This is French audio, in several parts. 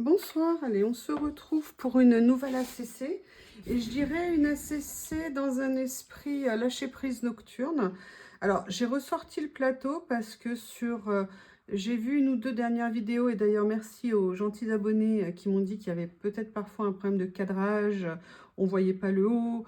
Bonsoir, allez, on se retrouve pour une nouvelle ACC et je dirais une ACC dans un esprit lâcher prise nocturne. Alors, j'ai ressorti le plateau parce que j'ai vu une ou deux dernières vidéos et d'ailleurs merci aux gentils abonnés qui m'ont dit qu'il y avait peut-être parfois un problème de cadrage, on voyait pas le haut.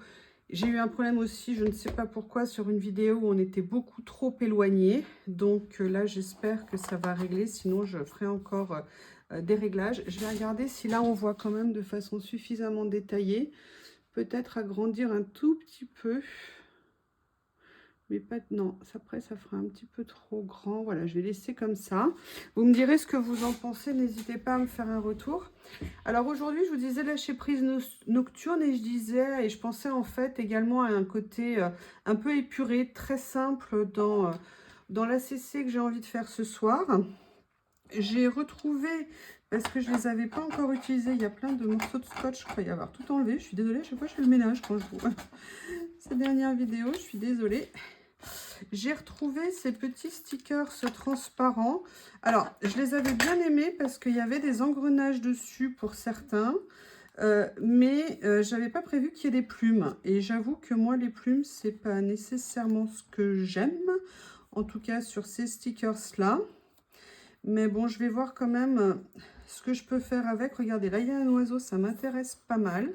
J'ai eu un problème aussi, je ne sais pas pourquoi, sur une vidéo où on était beaucoup trop éloigné. Donc là, j'espère que ça va régler, sinon je ferai encore des réglages. Je vais regarder si là on voit quand même de façon suffisamment détaillée. Peut-être agrandir un tout petit peu. Mais pas, non, après ça fera un petit peu trop grand. Voilà, je vais laisser comme ça. Vous me direz ce que vous en pensez, n'hésitez pas à me faire un retour. Alors aujourd'hui, je vous disais lâcher prise nocturne et je pensais en fait également à un côté un peu épuré, très simple dans l'ACC que j'ai envie de faire ce soir. J'ai retrouvé, parce que je ne les avais pas encore utilisés, il y a plein de morceaux de scotch, je crois y avoir tout enlevé. Je suis désolée, chaque fois je fais le ménage quand je vois cette dernière vidéo, je suis désolée. J'ai retrouvé ces petits stickers transparents. Alors, je les avais bien aimés parce qu'il y avait des engrenages dessus pour certains. Mais j'avais pas prévu qu'il y ait des plumes. Et j'avoue que moi, les plumes, c'est pas nécessairement ce que j'aime. En tout cas, sur ces stickers-là. Mais bon, je vais voir quand même ce que je peux faire avec. Regardez, là, il y a un oiseau, ça m'intéresse pas mal.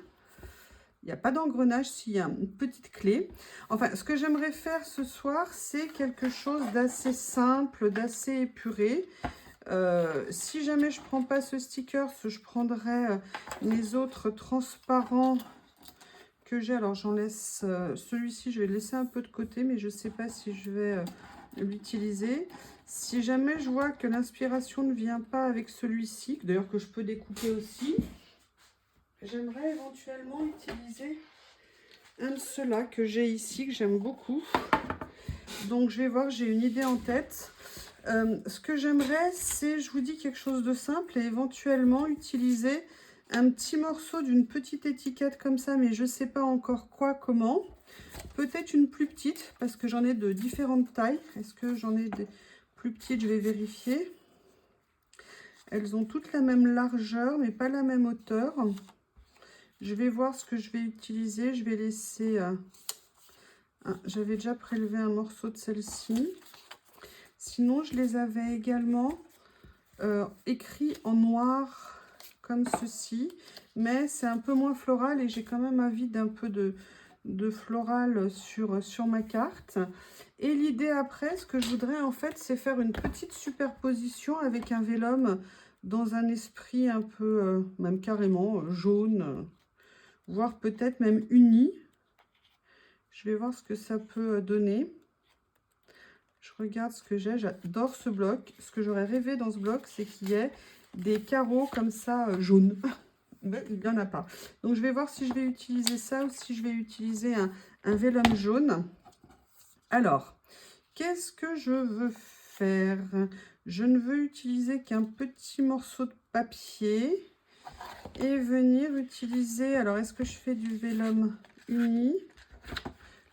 Il n'y a pas d'engrenage, s'il y a une petite clé. Enfin, ce que j'aimerais faire ce soir, c'est quelque chose d'assez simple, d'assez épuré. Si jamais je ne prends pas ce sticker, je prendrai les autres transparents que j'ai. Alors, j'en laisse celui-ci, je vais le laisser un peu de côté, mais je ne sais pas si je vais l'utiliser. Si jamais je vois que l'inspiration ne vient pas avec celui-ci, d'ailleurs que je peux découper aussi, j'aimerais éventuellement utiliser un de ceux-là que j'ai ici, que j'aime beaucoup. Donc je vais voir, j'ai une idée en tête. Ce que j'aimerais, c'est, je vous dis, quelque chose de simple et éventuellement utiliser un petit morceau d'une petite étiquette comme ça, mais je ne sais pas encore quoi, comment. Peut-être une plus petite, parce que j'en ai de différentes tailles. Est-ce que j'en ai des plus petites? Je vais vérifier. Elles ont toutes la même largeur, mais pas la même hauteur. Je vais voir ce que je vais utiliser. Je vais laisser... j'avais déjà prélevé un morceau de celle-ci. Sinon, je les avais également écrits en noir, comme ceci. Mais c'est un peu moins floral et j'ai quand même envie d'un peu de floral sur ma carte. Et l'idée après, ce que je voudrais en fait, c'est faire une petite superposition avec un vélum dans un esprit un peu, même carrément jaune, voire peut-être même uni. Je vais voir ce que ça peut donner. Je regarde ce que j'ai. J'adore ce bloc. Ce que j'aurais rêvé dans ce bloc, c'est qu'il y ait des carreaux comme ça jaunes. Mais il n'y en a pas. Donc je vais voir si je vais utiliser ça ou si je vais utiliser un vélum jaune. Alors, qu'est-ce que je veux faire? Je ne veux utiliser qu'un petit morceau de papier et venir utiliser... Alors, est-ce que je fais du vélum uni?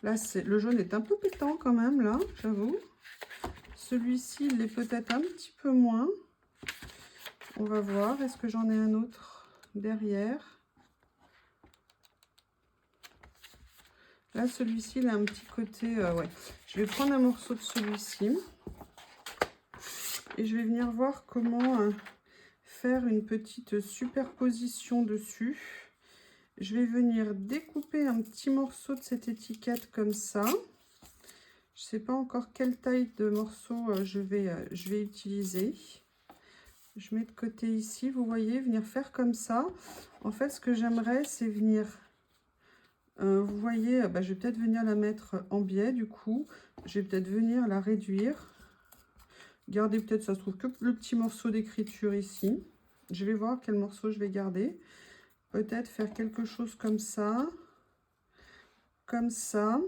Là, le jaune est un peu pétant quand même, là, j'avoue. Celui-ci, il est peut-être un petit peu moins. On va voir. Est-ce que j'en ai un autre derrière? Là, celui-ci, il a un petit côté... ouais. Je vais prendre un morceau de celui-ci. Et je vais venir voir comment faire une petite superposition dessus. Je vais venir découper un petit morceau de cette étiquette comme ça. Je ne sais pas encore quelle taille de morceau je vais utiliser. Je mets de côté ici, vous voyez, venir faire comme ça. En fait, ce que j'aimerais, c'est venir... vous voyez, je vais peut-être venir la mettre en biais, du coup. Je vais peut-être venir la réduire. Garder peut-être, ça se trouve, que le petit morceau d'écriture ici. Je vais voir quel morceau je vais garder. Peut-être faire quelque chose comme ça. Comme ça.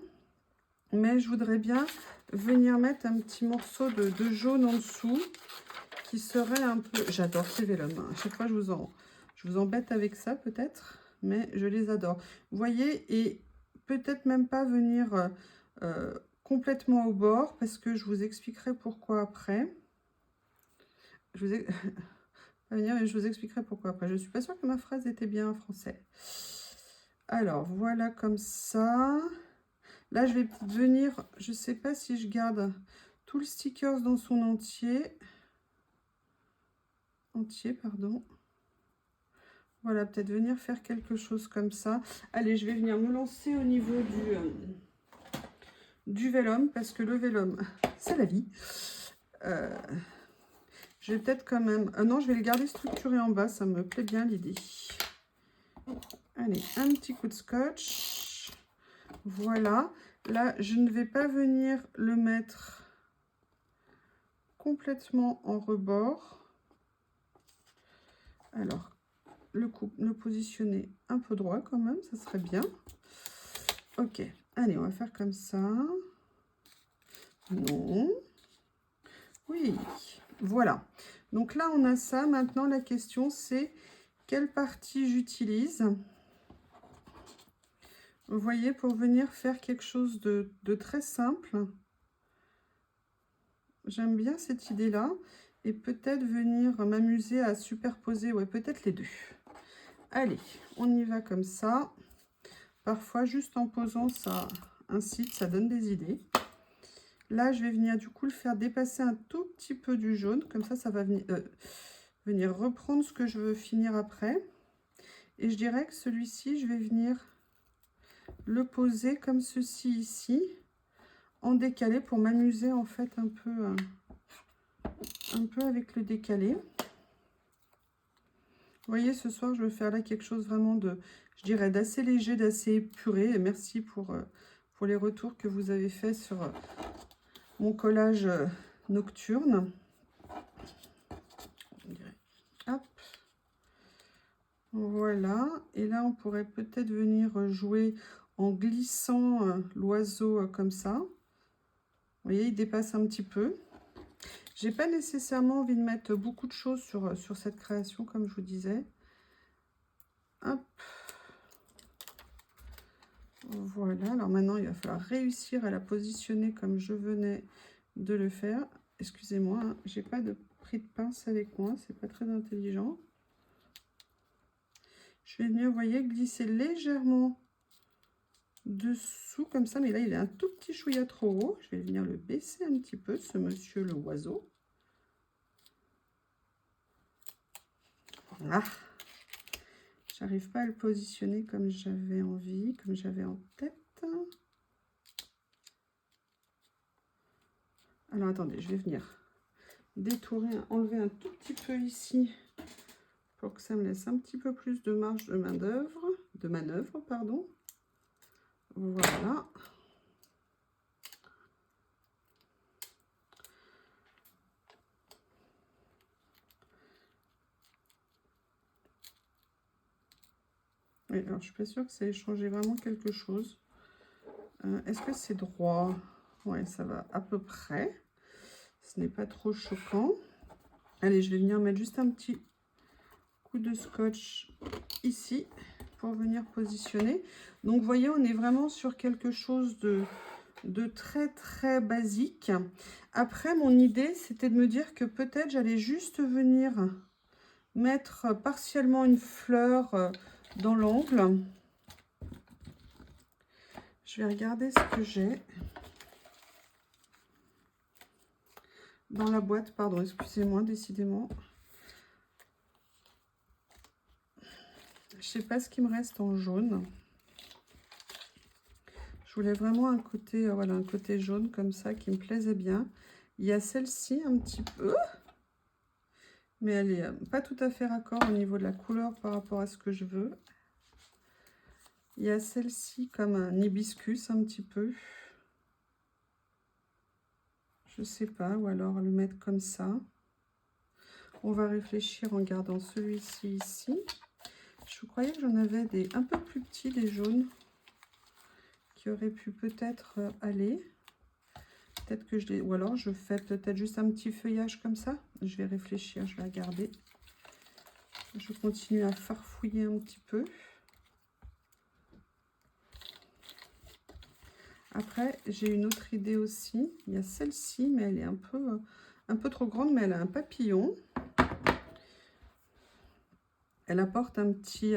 Mais je voudrais bien venir mettre un petit morceau de jaune en dessous. Qui serait un peu... J'adore ces vélums. À chaque fois, je vous embête avec ça, peut-être. Mais je les adore. Vous voyez, et peut-être même pas venir complètement au bord. Parce que je vous expliquerai pourquoi après. Je vous ai... à venir, et je vous expliquerai pourquoi après. Je suis pas sûre que ma phrase était bien en français. Alors, voilà comme ça. Là, je vais venir, je sais pas si je garde tout le stickers dans son entier. Pardon. Voilà, peut-être venir faire quelque chose comme ça. Allez, je vais venir me lancer au niveau du vélum, parce que le vélum, c'est la vie. Je vais peut-être quand même... non, je vais le garder structuré en bas, ça me plaît bien l'idée. Allez, un petit coup de scotch. Voilà. Là, je ne vais pas venir le mettre complètement en rebord. Alors, le positionner un peu droit quand même, ça serait bien. Ok, allez, on va faire comme ça. Non. Oui, voilà. Donc là, on a ça. Maintenant, la question, c'est quelle partie j'utilise. Vous voyez, pour venir faire quelque chose de très simple. J'aime bien cette idée-là. Et peut-être venir m'amuser à superposer, ouais, peut-être les deux. Allez, on y va comme ça. Parfois, juste en posant ça incite, ça donne des idées. Là, je vais venir du coup le faire dépasser un tout petit peu du jaune. Comme ça, ça va venir reprendre ce que je veux finir après. Et je dirais que celui-ci, je vais venir le poser comme ceci ici, en décalé, pour m'amuser en fait un peu avec le décalé. Vous voyez, ce soir, je vais faire là quelque chose vraiment de, je dirais, d'assez léger, d'assez épuré. Et merci pour les retours que vous avez fait sur mon collage nocturne. Hop. Voilà. Et là, on pourrait peut-être venir jouer en glissant l'oiseau comme ça. Vous voyez, il dépasse un petit peu. J'ai pas nécessairement envie de mettre beaucoup de choses sur cette création, comme je vous disais. Hop. Voilà, alors maintenant il va falloir réussir à la positionner comme je venais de le faire. Excusez-moi, hein, j'ai pas de pris de pince avec moi, c'est pas très intelligent. Je vais venir, vous voyez, glisser légèrement dessous comme ça, mais là il est un tout petit chouïa trop haut. Je vais venir le baisser un petit peu, ce monsieur le oiseau. Voilà. J'arrive pas à le positionner comme j'avais envie, comme j'avais en tête. Alors attendez, je vais venir détourer, enlever un tout petit peu ici pour que ça me laisse un petit peu plus de marge de manœuvre, pardon. Voilà. Oui, alors je suis pas sûre que ça ait changé vraiment quelque chose. Est-ce que c'est droit? Ouais, ça va à peu près. Ce n'est pas trop choquant. Allez, je vais venir mettre juste un petit coup de scotch ici pour venir positionner. Donc, vous voyez, on est vraiment sur quelque chose de très, très basique. Après, mon idée, c'était de me dire que peut-être j'allais juste venir mettre partiellement une fleur dans l'angle. Je vais regarder ce que j'ai dans la boîte, pardon, excusez-moi, décidément. Je sais pas ce qui me reste en jaune. Je voulais vraiment un côté, voilà, un côté jaune comme ça qui me plaisait bien. Il y a celle-ci un petit peu, mais elle est pas tout à fait raccord au niveau de la couleur par rapport à ce que je veux. Il y a celle-ci comme un hibiscus un petit peu. Je sais pas, ou alors le mettre comme ça. On va réfléchir en gardant celui-ci ici. Je croyais que j'en avais des un peu plus petits, des jaunes, qui auraient pu peut-être aller. Peut-être que je les... Ou alors je fais peut-être juste un petit feuillage comme ça. Je vais réfléchir, je vais regarder. Je continue à farfouiller un petit peu. Après, j'ai une autre idée aussi. Il y a celle-ci, mais elle est un peu trop grande, mais elle a un papillon. Elle apporte un petit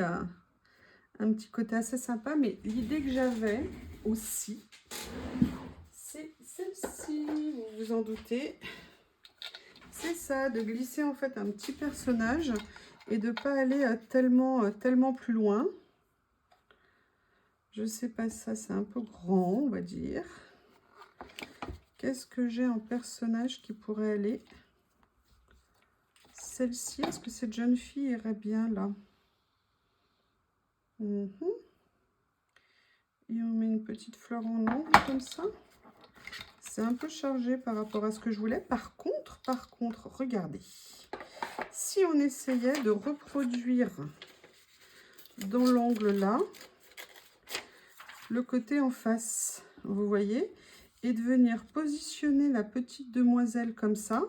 côté assez sympa. Mais l'idée que j'avais aussi, c'est celle-ci, vous vous en doutez. C'est ça, de glisser en fait un petit personnage et de ne pas aller tellement plus loin. Je sais pas, ça c'est un peu grand, on va dire. Qu'est-ce que j'ai en personnage qui pourrait aller? Celle-ci, est-ce que cette jeune fille irait bien là? Et on met une petite fleur en angle comme ça. C'est un peu chargé par rapport à ce que je voulais. Par contre, regardez. Si on essayait de reproduire dans l'angle là, le côté en face, vous voyez, et de venir positionner la petite demoiselle comme ça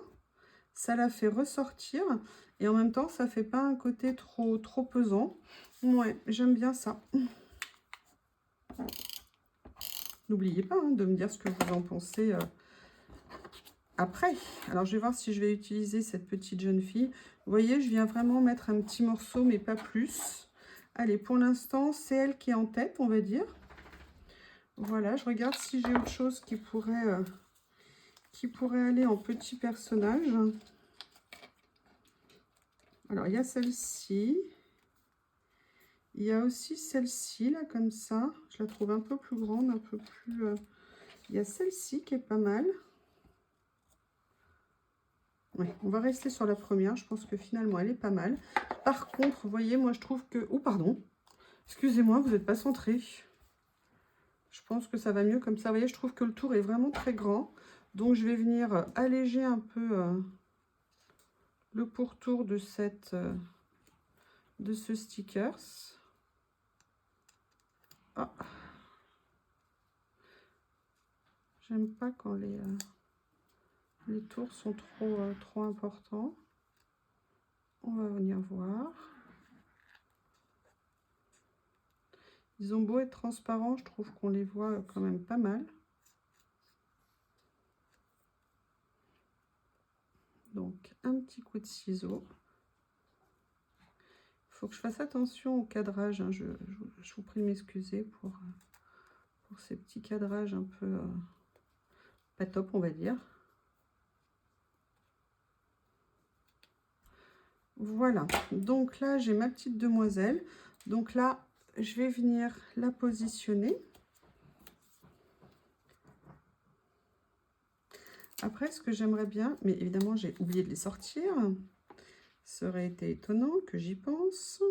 la fait ressortir et en même temps ça fait pas un côté trop pesant. Ouais, j'aime bien ça. N'oubliez pas de me dire ce que vous en pensez après. Alors je vais voir si je vais utiliser cette petite jeune fille. Vous voyez, je viens vraiment mettre un petit morceau mais pas plus. Allez, pour l'instant c'est elle qui est en tête, on va dire. Voilà, je regarde si j'ai autre chose qui pourrait aller en petit personnage. Alors, il y a celle-ci. Il y a aussi celle-ci, là, comme ça. Je la trouve un peu plus grande, un peu plus... Il y a celle-ci qui est pas mal. Ouais, on va rester sur la première. Je pense que finalement, elle est pas mal. Par contre, vous voyez, moi, je trouve que... Oh, pardon. Excusez-moi, vous n'êtes pas centré. Je pense que ça va mieux comme ça. Vous voyez, je trouve que le tour est vraiment très grand. Donc, je vais venir alléger un peu le pourtour de de ce stickers. Ah. J'aime pas quand les tours sont trop importants. On va venir voir. Ils ont beau être transparents, je trouve qu'on les voit quand même pas mal. Donc, un petit coup de ciseau. Il faut que je fasse attention au cadrage. Hein. Je vous prie de m'excuser pour ces petits cadrages un peu pas top, on va dire. Voilà. Donc là, j'ai ma petite demoiselle. Donc là, je vais venir la positionner. Après, ce que j'aimerais bien, mais évidemment, j'ai oublié de les sortir. Ça aurait été étonnant que j'y pense.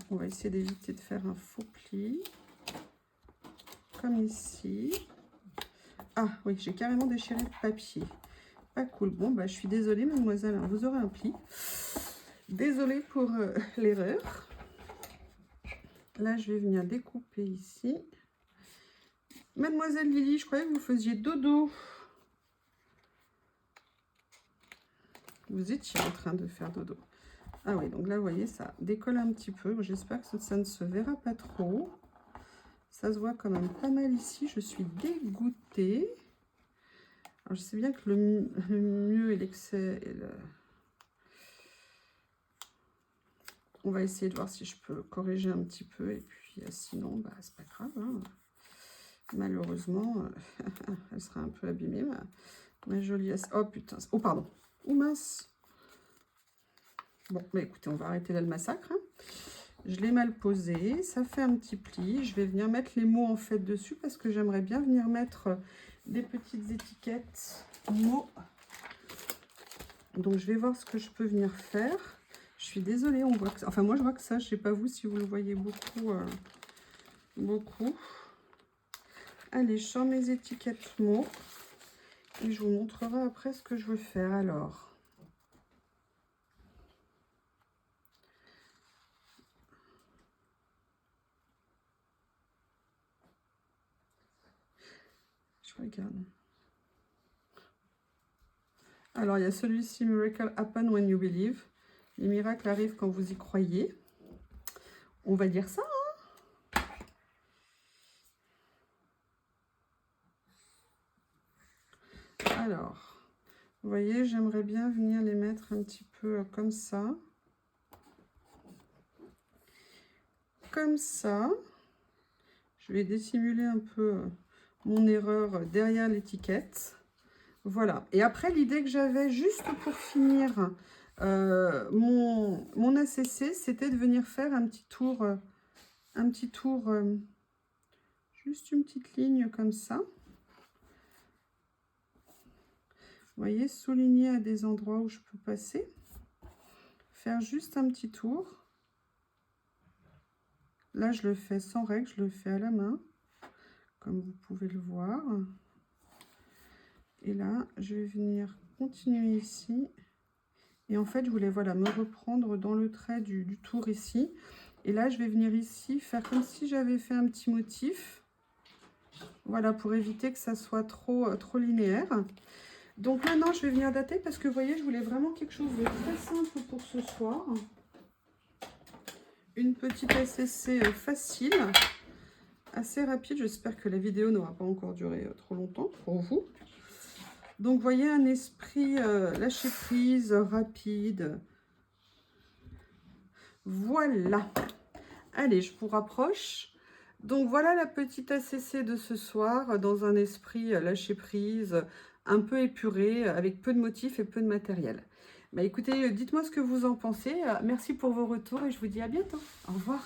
On va essayer d'éviter de faire un faux pli. Comme ici. Ah oui, j'ai carrément déchiré le papier. Pas cool. Bon, bah, je suis désolée, mademoiselle, hein, vous aurez un pli. Désolée pour l'erreur. Là, je vais venir découper ici. Mademoiselle Lily, je croyais que vous faisiez dodo. Vous étiez en train de faire dodo. Ah oui, donc là, vous voyez, ça décolle un petit peu. J'espère que ça ne se verra pas trop. Ça se voit quand même pas mal ici. Je suis dégoûtée. Alors, je sais bien que le mieux est l'excès. On va essayer de voir si je peux corriger un petit peu. Et puis, sinon, bah, c'est pas grave. Hein. Malheureusement, elle sera un peu abîmée. Ma jolie... Oh, putain. Oh, pardon. Oh, mince. Bon, bah, écoutez, on va arrêter là le massacre. Hein. Je l'ai mal posé. Ça fait un petit pli. Je vais venir mettre les mots, en fait, dessus parce que j'aimerais bien venir mettre des petites étiquettes mots. Donc, je vais voir ce que je peux venir faire. Je suis désolée, on voit que ça... Enfin, moi, je vois que ça, je sais pas vous si vous le voyez beaucoup. Beaucoup. Allez, je sors mes étiquettes mots. Et je vous montrerai après ce que je veux faire. Alors, je regarde. Alors, il y a celui-ci, Miracle Happen When You Believe. Les miracles arrivent quand vous y croyez. On va dire ça, hein. Alors, Vous voyez, j'aimerais bien venir les mettre un petit peu comme ça. Comme ça. Je vais dissimuler un peu mon erreur derrière l'étiquette. Voilà. Et après, l'idée que j'avais juste pour finir mon ACC, c'était de venir faire un petit tour, juste une petite ligne comme ça. Vous voyez, souligner à des endroits où je peux passer. Faire juste un petit tour. Là, je le fais sans règle, je le fais à la main, comme vous pouvez le voir. Et là, je vais venir continuer ici. Et en fait, je voulais voilà, me reprendre dans le trait du tour ici. Et là, je vais venir ici faire comme si j'avais fait un petit motif. Voilà, pour éviter que ça soit trop linéaire. Donc maintenant, je vais venir dater parce que vous voyez, je voulais vraiment quelque chose de très simple pour ce soir. Une petite ACC facile, assez rapide. J'espère que la vidéo n'aura pas encore duré trop longtemps pour vous. Donc, vous voyez, un esprit lâcher prise, rapide. Voilà. Allez, je vous rapproche. Donc, voilà la petite ACC de ce soir, dans un esprit lâcher prise, un peu épuré, avec peu de motifs et peu de matériel. Bah, écoutez, dites-moi ce que vous en pensez. Merci pour vos retours et je vous dis à bientôt. Au revoir.